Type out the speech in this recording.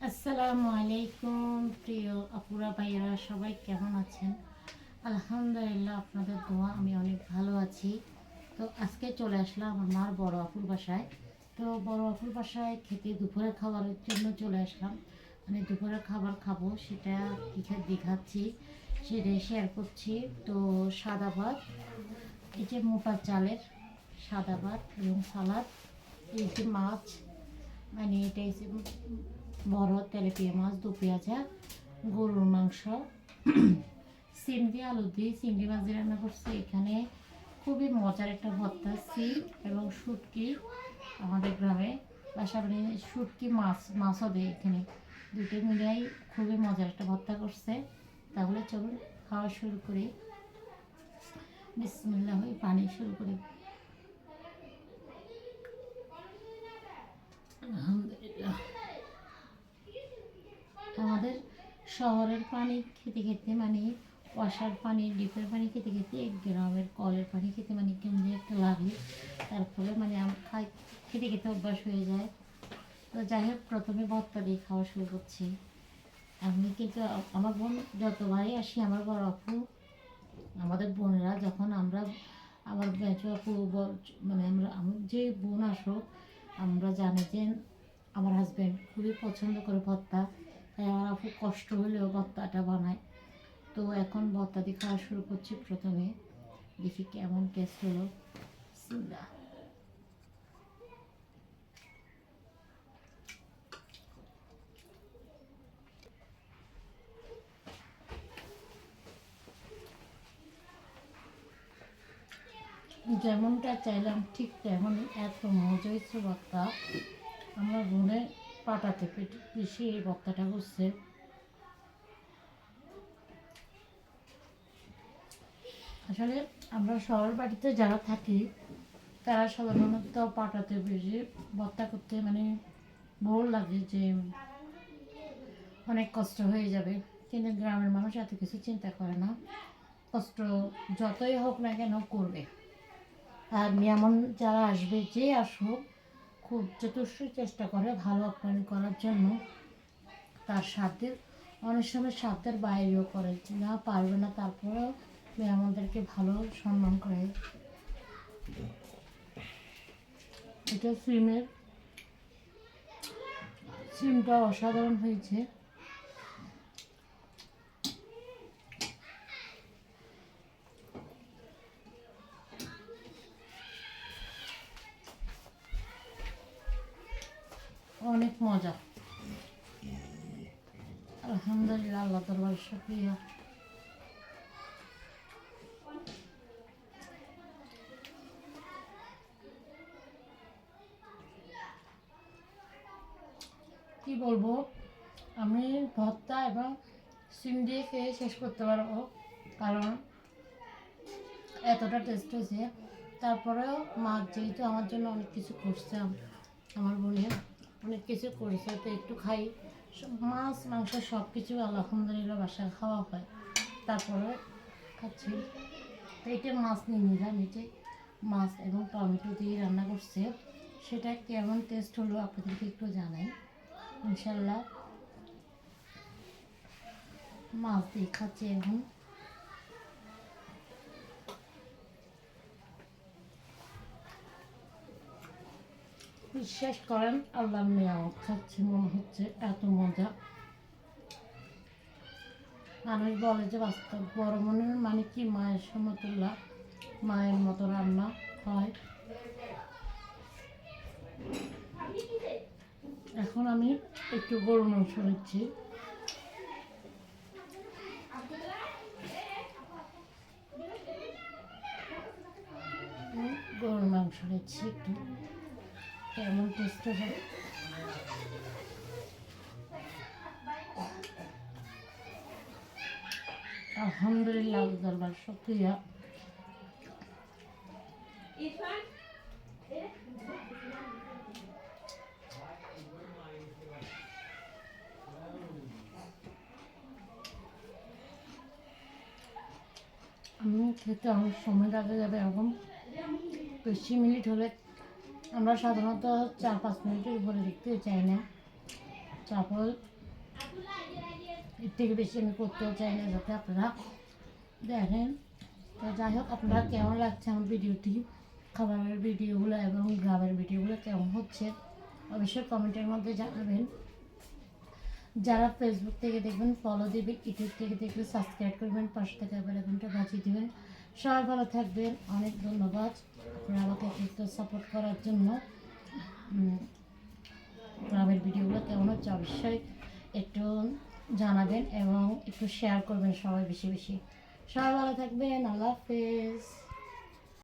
আসসালামু আলাইকুম প্রিয় আপুরা ভাইয়েরা, সবাই কেমন আছেন? আলহামদুলিল্লাহ, আপনাদের দোয়া আমি অনেক ভালো আছি। তো আজকে চলে আসলাম আমার বড় আপুর বাসায়। তো বড় আপুর বাসায় খেতে দুপুরে খাবারের জন্য চলে আসলাম। মানে দুপুরে খাবার খাবো, সেটা কী দেখাচ্ছি, সেটাই শেয়ার করছি। তো সাদা ভাত, এই যে মোটা চালের সাদা ভাত এবং সালাদ, এই যে মাছ, মানে এটা হচ্ছে বড় তেলাপিয়া মাছ, দু পেঁয়াজা, গরুর মাংস, সিম দিয়ে আলু দিয়ে চিংড়ি মাছ দিয়ে রান্না করছি। এখানে খুবই মজার একটা ভর্তা, সিম এবং শুটকি, আমাদের গ্রামে বাসা বাড়ি শুটকি মাছও দেয় এখানে, দুটো মিলিয়াই খুবই মজার একটা ভর্তা করছে। তাহলে চলুন খাওয়া শুরু করি। বিসমিল্লাহ, পানি শুরু করি। আলহামদুলিল্লাহ। আমাদের শহরের পানি খেতে খেতে, মানে ওয়াসার পানি, ডিপের পানি খেতে খেতে, গ্রামের কলের পানি খেতে মানে কেমন একটা লাগে। তারপরে মানে খাই, খেতে খেতে অভ্যাস হয়ে যায়। তো যাই হোক, প্রথমে ভর্তা দিয়ে খাওয়া শুরু করছি। আমি কিন্তু আমার বোন যতবারই আসি, আমার বড় আপু, আমাদের বোনেরা যখন আমরা, আমার বেঁচু আপু মানে আমার যে বোন আসো, আমরা জানি যে আমার হাজব্যান্ড খুবই পছন্দ করে ভর্তা, তাই আমার আপু কষ্ট হলেও ভর্তাটা বানায়। তো এখন ভর্তা দিয়ে খাওয়া শুরু করছি। প্রথমে দেখি কেমন টেস্ট হলো। বিসমিল্লাহ। যেমনটা চাইলাম ঠিক তেমনই, এত মজা হয়েছে ভর্তা। আমার বোনে পাটাতে পিষে এই ভর্তাটা করছে। আসলে আমরা শহর বাড়িতে যারা থাকি, তারা সাধারণত পাটাতে বেশি ভর্তা করতে মানে ভোর লাগে যে অনেক কষ্ট হয়ে যাবে, কিন্তু গ্রামের মানুষ এত কিছু চিন্তা করে না। কষ্ট যতই হোক না কেন করবে। আর এমন যারা আসবে, যে আসুক, খুব চতুর্থ চেষ্টা করে ভালো আপ্যায়ন করার জন্য। তার সাধ্যের, অনেক সময় সাধ্যের বাইরেও করে, না পারবে না তারপরেও মেহমানদেরকে ভালো সম্মান করে। এটা সিমটা অসাধারণ হয়েছে। অনেক মজা। আলহামদুলিল্লাহ, আল্লাহ দরবার শুকরিয়া। কি বলবো, আমি ভর্তা এবং সিম দিয়ে খেয়ে শেষ করতে পারবো, কারণ এতটা টেস্ট হয়েছে। তারপরেও মা যেহেতু আমার জন্য অনেক কিছু করছে, আমার বোনের অনেক কিছু করেছে, তো একটু খাই। মাছ মাংস সব কিছু আলহামদুলিল্লাহ বাসায় খাওয়া হয়, তারপরে খাচ্ছি। তো এটা মাছ নিয়ে নিলাম, এটি মাছ এবং টমেটো দিয়ে রান্না করছে। সেটা কেমন টেস্ট হলো আপনাদেরকে একটু জানাই ইনশাল্লাহ। মাছ দিয়ে খাচ্ছি এখন। বিশ্বাস করেন, আল্লাহর নিয়ামত খাচ্ছি মনে হচ্ছে, এত মজা। মানুষ বলে যে বাস্তব বড় মনের মানে কি, মায়ের সমতুল্য, মায়ের মতো রান্না হয়। এখন আমি একটু গরুর মাংস নিচ্ছি। গরুর মাংস নিচ্ছি একটু, কেমন টেস্ট হবে। আলহামদুলিল্লাহ, দরবার শুকরিয়া। আমি খেতে অনেক সময় লাগে যাবে, এরকম বেশি মিনিট হলে আমরা সাধারণত 4-5 মিনিটের উপরে দেখতে চাই না। তারপর এর থেকে বেশি আমি করতেও চাই না, যাতে আপনারা দেখেন। তো যাই হোক, আপনারা কেমন লাগছে আমার ভিডিওটি, খাবারের ভিডিওগুলো এবং গ্রামের ভিডিওগুলো কেমন হচ্ছে অবশ্যই কমেন্টের মধ্যে জানাবেন। যারা ফেসবুক থেকে দেখবেন ফলো দেবেন, ইউটিউব থেকে দেখলে সাবস্ক্রাইব করবেন, পাশে থেকে বেল আইকনটা বাজিয়ে দেবেন। সবাই ভালো থাকবেন, অনেক ধন্যবাদ আপনারা আমাকে একটু সাপোর্ট করার জন্য। গ্রামের ভিডিওগুলো কেমন হচ্ছে অবশ্যই একটু জানাবেন এবং একটু শেয়ার করবেন সবাই বেশি বেশি। সবাই ভালো থাকবেন, আল্লাহ হাফেজ।